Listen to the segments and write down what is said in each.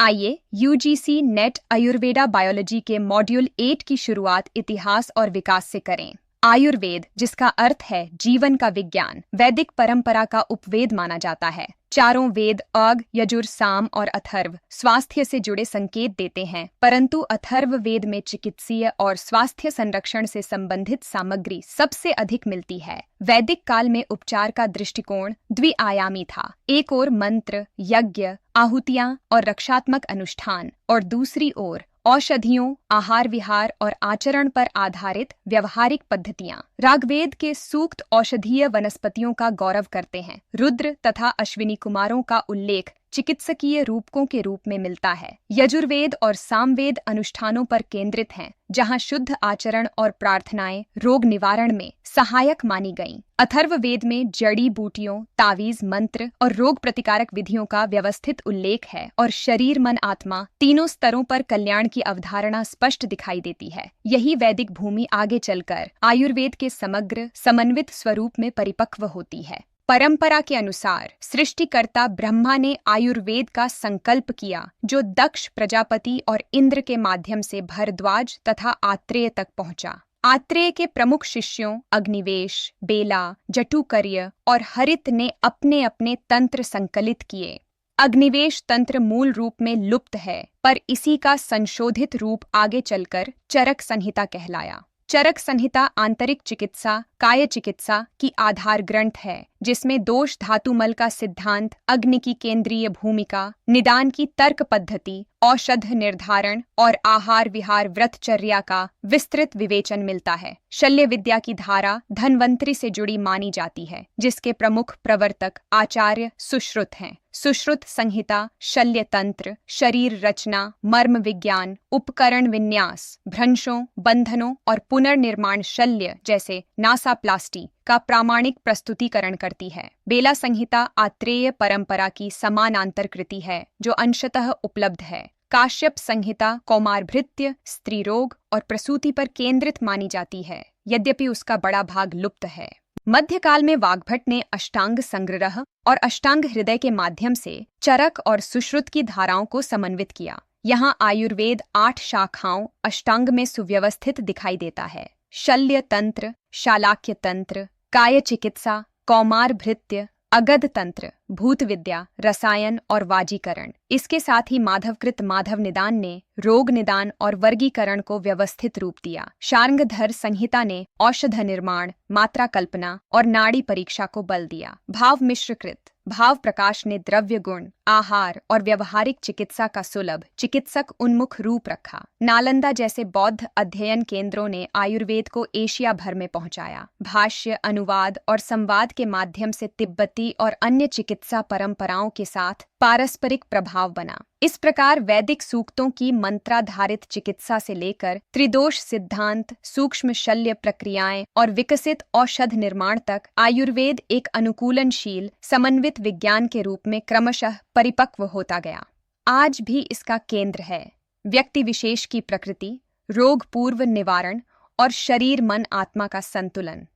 आइए UGC net Ayurveda biology के module 8 की शुरुआत इतिहास और विकास से करें। आयुर्वेद, जिसका अर्थ है जीवन का विज्ञान, वैदिक परंपरा का उपवेद माना जाता है। चारों वेद अग, यजुर, साम और अथर्व स्वास्थ्य से जुड़े संकेत देते हैं, परंतु अथर्व वेद में चिकित्सीय और स्वास्थ्य संरक्षण से संबंधित सामग्री सबसे अधिक मिलती है। वैदिक काल में उपचार का दृष्टिकोण द्विआयामी था। एक ओर मंत्र, यज्ञ, आहुतियां और रक्षात्मक अनुष्ठान, और दूसरी ओर औषधियों, आहार विहार और आचरण पर आधारित व्यवहारिक पद्धतियां। ऋग्वेद के सूक्त औषधीय वनस्पतियों का गौरव करते हैं। रुद्र तथा अश्विनी कुमारों का उल्लेख चिकित्सकीय रूपकों के रूप में मिलता है। यजुर्वेद और सामवेद अनुष्ठानों पर केंद्रित हैं, जहां शुद्ध आचरण और प्रार्थनाएं रोग निवारण में सहायक मानी गईं। अथर्ववेद में जड़ी बूटियों, तावीज, मंत्र और रोग प्रतिकारक विधियों का व्यवस्थित उल्लेख है, और शरीर, मन, आत्मा तीनों स्तरों पर कल्याण की अवधारणा स्पष्ट दिखाई देती है। यही वैदिक भूमि आगे चलकर आयुर्वेद के समग्र समन्वित स्वरूप में परिपक्व होती है। परंपरा के अनुसार सृष्टिकर्ता ब्रह्मा ने आयुर्वेद का संकल्प किया, जो दक्ष प्रजापति और इंद्र के माध्यम से भरद्वाज तथा आत्रेय तक पहुंचा। आत्रेय के प्रमुख शिष्यों अग्निवेश, बेला, जटुकर्य और हरित ने अपने अपने तंत्र संकलित किए। अग्निवेश तंत्र मूल रूप में लुप्त है, पर इसी का संशोधित रूप आगे चलकर चरक संहिता कहलाया। चरक संहिता आंतरिक चिकित्सा, काय चिकित्सा की आधार ग्रंथ है, जिसमें दोष धातुमल का सिद्धांत, अग्नि की केंद्रीय भूमिका, निदान की तर्क पद्धति, औषध निर्धारण और आहार विहार व्रतचर्या का विस्तृत विवेचन मिलता है। शल्य विद्या की धारा धन्वंतरि से जुड़ी मानी जाती है, जिसके प्रमुख प्रवर्तक आचार्य सुश्रुत हैं। सुश्रुत संहिता शल्य तंत्र, शरीर रचना, मर्म विज्ञान, उपकरण विन्यास, भ्रंशों, बंधनों और पुनर्निर्माण शल्य जैसे नासाप्लास्टी का प्रामाणिक प्रस्तुतिकरण करती है। बेला संहिता आत्रेय परंपरा की समानांतर कृति है, जो अंशतः उपलब्ध है। काश्यप संहिता कौमारभृत्य, स्त्री रोग और प्रसूति पर केंद्रित मानी जाती है, यद्यपि उसका बड़ा भाग लुप्त है। मध्यकाल में वाग्भट ने अष्टांग संग्रह और अष्टांग हृदय के माध्यम से चरक और सुश्रुत की धाराओं को समन्वित किया। यहाँ आयुर्वेद 8 शाखाओं अष्टांग में सुव्यवस्थित दिखाई देता है। शल्य तंत्र, शालाक्य तंत्र, काय चिकित्सा, कौमार भृत्य, अगध तंत्र, भूत विद्या, रसायन और वाजीकरण। इसके साथ ही माधवकृत माधव निदान ने रोग निदान और वर्गीकरण को व्यवस्थित रूप दिया। शार्ंगधर संहिता ने औषध निर्माण, मात्रा कल्पना और नाड़ी परीक्षा को बल दिया। भाव मिश्रकृत भाव प्रकाश ने द्रव्य गुण, आहार और व्यवहारिक चिकित्सा का सुलभ चिकित्सक उन्मुख रूप रखा। नालंदा जैसे बौद्ध अध्ययन केंद्रों ने आयुर्वेद को एशिया भर में पहुंचाया। भाष्य, अनुवाद और संवाद के माध्यम से तिब्बती और अन्य चिकित्सा परंपराओं के साथ पारस्परिक प्रभाव बना। इस प्रकार वैदिक सूक्तों की मंत्राधारित चिकित्सा से लेकर त्रिदोष सिद्धांत, सूक्ष्म शल्य प्रक्रियाएं और विकसित औषध निर्माण तक आयुर्वेद एक अनुकूलनशील समन्वित विज्ञान के रूप में क्रमशः परिपक्व होता गया। आज भी इसका केंद्र है व्यक्ति विशेष की प्रकृति, रोग पूर्व निवारण और शरीर मन आत्मा का संतुलन।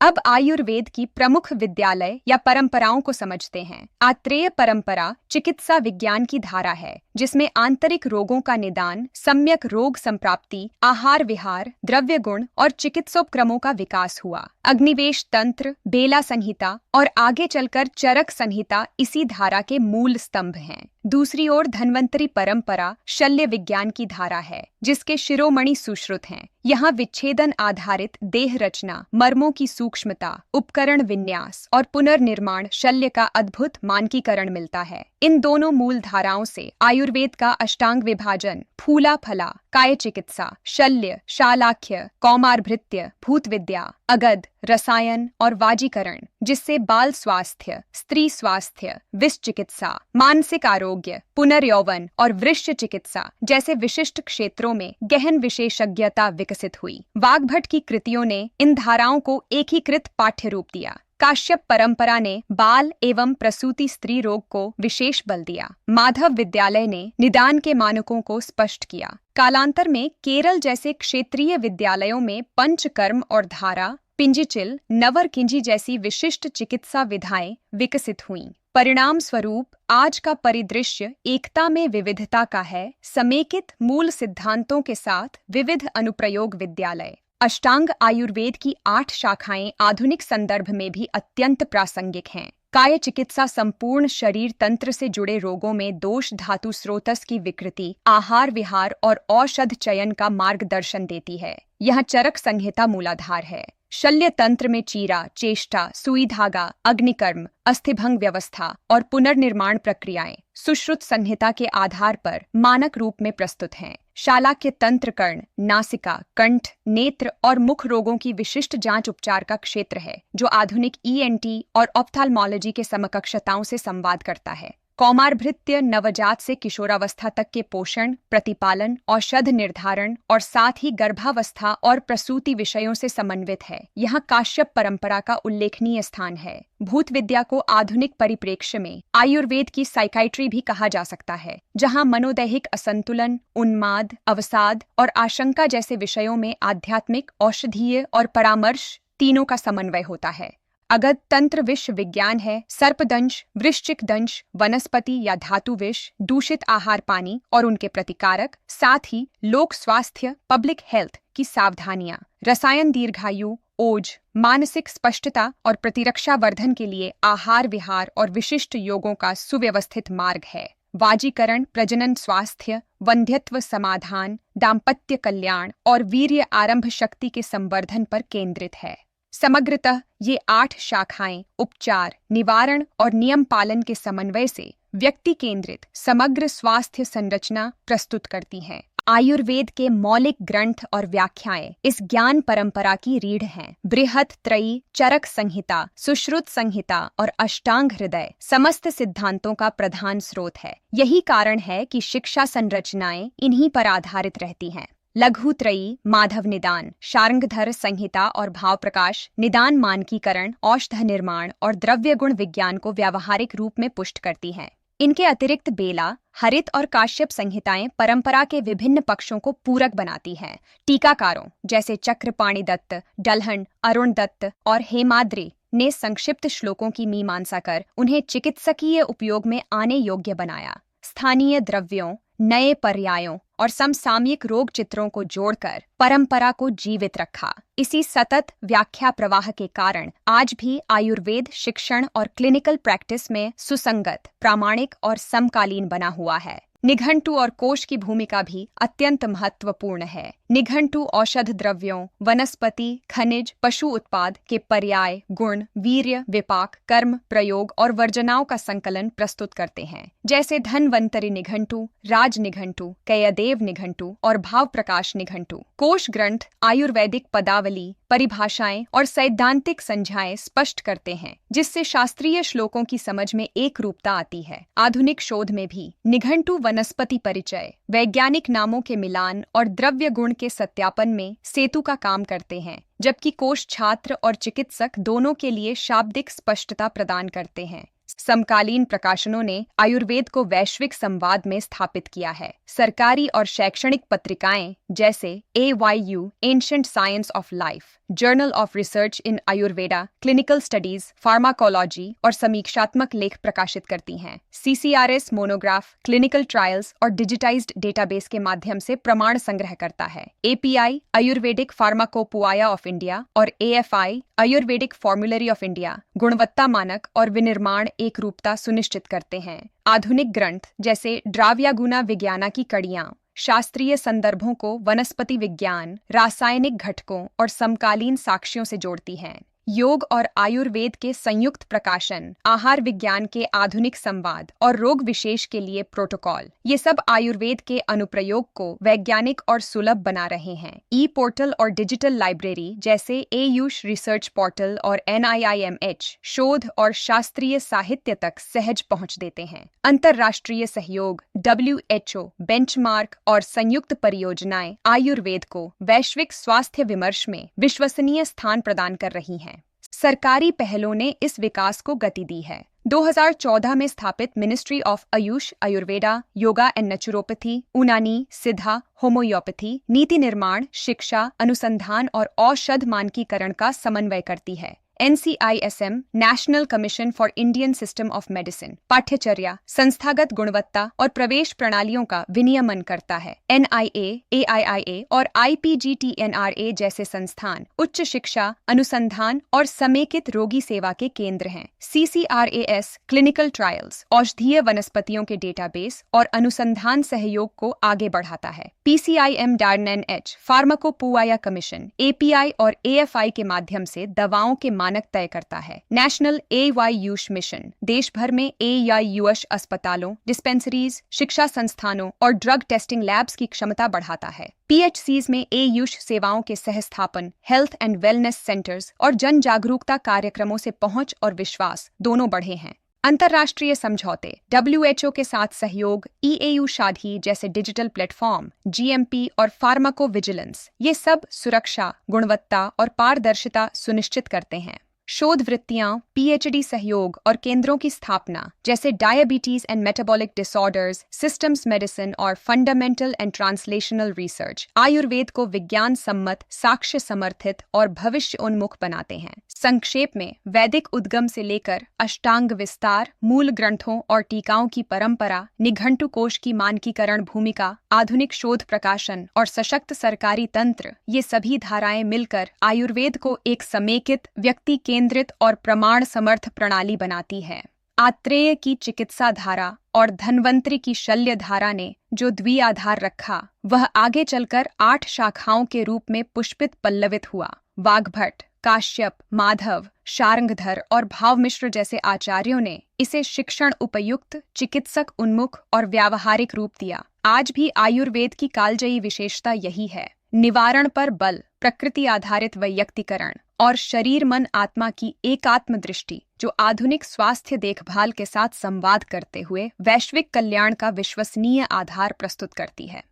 अब आयुर्वेद की प्रमुख विद्यालय या परंपराओं को समझते हैं। आत्रेय परंपरा चिकित्सा विज्ञान की धारा है, जिसमें आंतरिक रोगों का निदान, सम्यक रोग संप्राप्ति, आहार विहार, द्रव्य गुण और चिकित्सोपक्रमों का विकास हुआ। अग्निवेश तंत्र, बेला संहिता और आगे चलकर चरक संहिता इसी धारा के मूल स्तंभ हैं। दूसरी ओर धन्वंतरि परंपरा शल्य विज्ञान की धारा है, जिसके शिरोमणि सुश्रुत हैं। यहाँ विच्छेदन आधारित देह रचना, मर्मों की सूक्ष्मता, उपकरण विन्यास और पुनर्निर्माण शल्य का अद्भुत मानकीकरण मिलता है। इन दोनों मूल धाराओं से आयुर्वेद का अष्टांग विभाजन फूला फला काय चिकित्सा, शल्य, शालाक्य, कौमारभृत्य, भूत विद्या, अगध, रसायन और वाजीकरण, जिससे बाल स्वास्थ्य, स्त्री स्वास्थ्य, विष चिकित्सा, मानसिक आरोग्य, पुनर्यौवन और वृश्च चिकित्सा जैसे विशिष्ट क्षेत्रों में गहन विशेषज्ञता विकसित हुई। वाग्भट की कृतियों ने इन धाराओं को एकीकृत पाठ्य रूप दिया। काश्यप परंपरा ने बाल एवं प्रसूति स्त्री रोग को विशेष बल दिया। माधव विद्यालय ने निदान के मानकों को स्पष्ट किया। कालांतर में केरल जैसे क्षेत्रीय विद्यालयों में पंचकर्म और धारा, पिंजिचिल, नवर किंजी जैसी विशिष्ट चिकित्सा विधाएं विकसित हुईं। परिणाम स्वरूप आज का परिदृश्य एकता में विविधता का है, समेकित मूल सिद्धांतों के साथ विविध अनुप्रयोग विद्यालय। अष्टांग आयुर्वेद की 8 शाखाएं आधुनिक संदर्भ में भी अत्यंत प्रासंगिक हैं। काय चिकित्सा संपूर्ण शरीर तंत्र से जुड़े रोगों में दोष धातु स्रोतस की विकृति, आहार विहार और औषध चयन का मार्गदर्शन देती है। यह चरक संहिता मूलाधार है। शल्य तंत्र में चीरा, चेष्टा, सुई धागा, अग्निकर्म, अस्थिभंग व्यवस्था और पुनर्निर्माण प्रक्रियाएं सुश्रुत संहिता के आधार पर मानक रूप में प्रस्तुत हैं। शालाक्य तंत्र कर्ण, नासिका, कंठ, नेत्र और मुख रोगों की विशिष्ट जांच उपचार का क्षेत्र है, जो आधुनिक ईएनटी और ऑप्थाल्मोलॉजी के समकक्षताओं से संवाद करता है। कौमारभृत्य नवजात से किशोरावस्था तक के पोषण, प्रतिपालन, औषध निर्धारण और साथ ही गर्भावस्था और प्रसूति विषयों से समन्वित है। यहाँ काश्यप परंपरा का उल्लेखनीय स्थान है। भूत विद्या को आधुनिक परिप्रेक्ष्य में आयुर्वेद की साइकाइट्री भी कहा जा सकता है, जहाँ मनोदैहिक असंतुलन, उन्माद, अवसाद और आशंका जैसे विषयों में आध्यात्मिक, औषधीय और परामर्श तीनों का समन्वय होता है। अगध तंत्र विश्व विज्ञान है, सर्पदंश, वृश्चिक दंश, वनस्पति या धातु विष, दूषित आहार पानी और उनके प्रतिकारक, साथ ही लोक स्वास्थ्य, पब्लिक हेल्थ की सावधानियां, रसायन दीर्घायु, ओज, मानसिक स्पष्टता और प्रतिरक्षा वर्धन के लिए आहार विहार और विशिष्ट योगों का सुव्यवस्थित मार्ग है। वाजीकरण, प्रजनन स्वास्थ्य, वंध्यत्व समाधान, दाम्पत्य कल्याण और वीर्य आरंभ शक्ति के संवर्धन पर केंद्रित है। समग्रतः ये 8 शाखाएं उपचार, निवारण और नियम पालन के समन्वय से व्यक्ति केंद्रित समग्र स्वास्थ्य संरचना प्रस्तुत करती हैं। आयुर्वेद के मौलिक ग्रंथ और व्याख्याएं इस ज्ञान परंपरा की रीढ़ हैं। बृहत त्रयी, चरक संहिता, सुश्रुत संहिता और अष्टांग हृदय समस्त सिद्धांतों का प्रधान स्रोत है। यही कारण है कि शिक्षा संरचनाएं इन्हीं पर आधारित रहती हैं। लघुत्रयी, माधव निदान, शार्ंगधर संहिता और भाव प्रकाश निदान मानकीकरण, औषध निर्माण और द्रव्य गुण विज्ञान को व्यावहारिक रूप में पुष्ट करती हैं। इनके अतिरिक्त बेला, हरित और काश्यप संहिताएं परंपरा के विभिन्न पक्षों को पूरक बनाती हैं। टीकाकारों जैसे चक्रपाणि दत्त, डलहन, अरुण दत्त और हेमाद्रि ने संक्षिप्त श्लोकों की मीमांसा कर उन्हें चिकित्सकीय उपयोग में आने योग्य बनाया। स्थानीय द्रव्यों, नए पर्यायों और समसामयिक रोग चित्रों को जोड़कर परंपरा को जीवित रखा। इसी सतत व्याख्या प्रवाह के कारण आज भी आयुर्वेद शिक्षण और क्लिनिकल प्रैक्टिस में सुसंगत, प्रामाणिक और समकालीन बना हुआ है। निघंटु और कोश की भूमिका भी अत्यंत महत्वपूर्ण है। निघंटु औषध द्रव्यों, वनस्पति, खनिज, पशु उत्पाद के पर्याय, गुण, वीर्य, विपाक, कर्म, प्रयोग और वर्जनाओं का संकलन प्रस्तुत करते हैं, जैसे धन्वंतरि निघंटु, राज निघंटु, कयदेव निघंटु और भाव प्रकाश निघंटु। कोश ग्रंथ आयुर्वैदिक पदावली, परिभाषाएं और सैद्धांतिक संज्ञाएं स्पष्ट करते हैं, जिससे शास्त्रीय श्लोकों की समझ में एक रूपता आती है। आधुनिक शोध में भी निघंटु वनस्पति परिचय, वैज्ञानिक नामों के मिलान और द्रव्य गुण के सत्यापन में सेतु का काम करते हैं, जबकि कोश छात्र और चिकित्सक दोनों के लिए शाब्दिक स्पष्टता प्रदान करते हैं। समकालीन प्रकाशनों ने आयुर्वेद को वैश्विक संवाद में स्थापित किया है। सरकारी और शैक्षणिक पत्रिकाएं जैसे AYU, ancient science of life, journal of research in Ayurveda, clinical studies, pharmacology और समीक्षात्मक लेख प्रकाशित करती हैं। CCRS मोनोग्राफ, क्लिनिकल ट्रायल्स और डिजिटाइज्ड डेटाबेस के माध्यम से प्रमाण संग्रह करता है। API, आयुर्वेदिक फार्माकोपोआया ऑफ इंडिया और AFI, Ayurvedic formulary of India, गुणवत्ता मानक और विनिर्माण एक रूपता सुनिश्चित करते हैं। आधुनिक ग्रंथ जैसे द्राव्यागुना विज्ञाना की कड़ियां शास्त्रीय संदर्भों को वनस्पति विज्ञान, रासायनिक घटकों और समकालीन साक्ष्यों से जोड़ती हैं। योग और आयुर्वेद के संयुक्त प्रकाशन, आहार विज्ञान के आधुनिक संवाद और रोग विशेष के लिए प्रोटोकॉल, ये सब आयुर्वेद के अनुप्रयोग को वैज्ञानिक और सुलभ बना रहे हैं। पोर्टल और डिजिटल लाइब्रेरी जैसे आयुष रिसर्च पोर्टल और NIIMH शोध और शास्त्रीय साहित्य तक सहज पहुंच देते हैं। अंतर्राष्ट्रीय सहयोग, WHO, बेंचमार्क और संयुक्त परियोजनाएं आयुर्वेद को वैश्विक स्वास्थ्य विमर्श में विश्वसनीय स्थान प्रदान कर रही हैं। सरकारी पहलों ने इस विकास को गति दी है। 2014 में स्थापित ministry of Ayush, Ayurveda, yoga and naturopathy, यूनानी, सिद्धा, होम्योपैथी, नीति निर्माण, शिक्षा, अनुसंधान और औषध मानकीकरण का समन्वय करती है। NCISM national commission for Indian system of medicine पाठ्यचर्या, संस्थागत गुणवत्ता और प्रवेश प्रणालियों का विनियमन करता है। NIA, AIIA और IPGTNRA जैसे संस्थान उच्च शिक्षा, अनुसंधान और समेकित रोगी सेवा के केंद्र हैं। CCRAS क्लिनिकल ट्रायल्स औषधीय वनस्पतियों के डेटाबेस और अनुसंधान सहयोग को आगे बढ़ाता है। PCIM DARNNH फार्माकोपोआया कमीशन API और AFI के माध्यम से दवाओं के मानक तय करता है। नेशनल AYUSH मिशन देश भर में AYUSH अस्पतालों, डिस्पेंसरीज, शिक्षा संस्थानों और ड्रग टेस्टिंग लैब्स की क्षमता बढ़ाता है। PHCs में AYUSH सेवाओं के सहस्थापन, हेल्थ एंड वेलनेस सेंटर्स और जन जागरूकता कार्यक्रमों से पहुंच और विश्वास दोनों बढ़े हैं। अंतर्राष्ट्रीय समझौते, WHO के साथ सहयोग, EAU शाधी जैसे डिजिटल प्लेटफॉर्म, GMP और फार्माकोविजिलेंस, ये सब सुरक्षा, गुणवत्ता और पारदर्शिता सुनिश्चित करते हैं। शोध वृत्तियां, PhD सहयोग और केंद्रों की स्थापना जैसे diabetes and metabolic disorders, systems medicine और fundamental and translational research Ayurveda को विज्ञान सम्मत, साक्ष्य समर्थित और भविष्य उन्मुख बनाते हैं। संक्षेप में, वैदिक उद्गम से लेकर अष्टांग विस्तार, मूल ग्रंथों और टीकाओं की परंपरा, निघंटु कोश की मानकीकरण भूमिका, आधुनिक शोध प्रकाशन और सशक्त सरकारी तंत्र, ये सभी धाराएं मिलकर आयुर्वेद को एक समेकित, व्यक्ति केंद्रित और प्रमाण समर्थ प्रणाली बनाती है। आत्रेय की चिकित्सा धारा और धन्वंतरि की शल्य धारा ने जो द्विआधार रखा, वह आगे चलकर 8 शाखाओं के रूप में पुष्पित पल्लवित हुआ। वाग्भट, काश्यप, माधव, शार्ंगधर और भावमिश्र जैसे आचार्यों ने इसे शिक्षण उपयुक्त, चिकित्सक उन्मुख और व्यावहारिक रूप दिया। आज भी आयुर्वेद की कालजयी विशेषता यही है: निवारण पर बल, प्रकृति आधारित वैयक्तिकरण और शरीर मन आत्मा की एकात्म दृष्टि, जो आधुनिक स्वास्थ्य देखभाल के साथ संवाद करते हुए वैश्विक कल्याण का विश्वसनीय आधार प्रस्तुत करती है।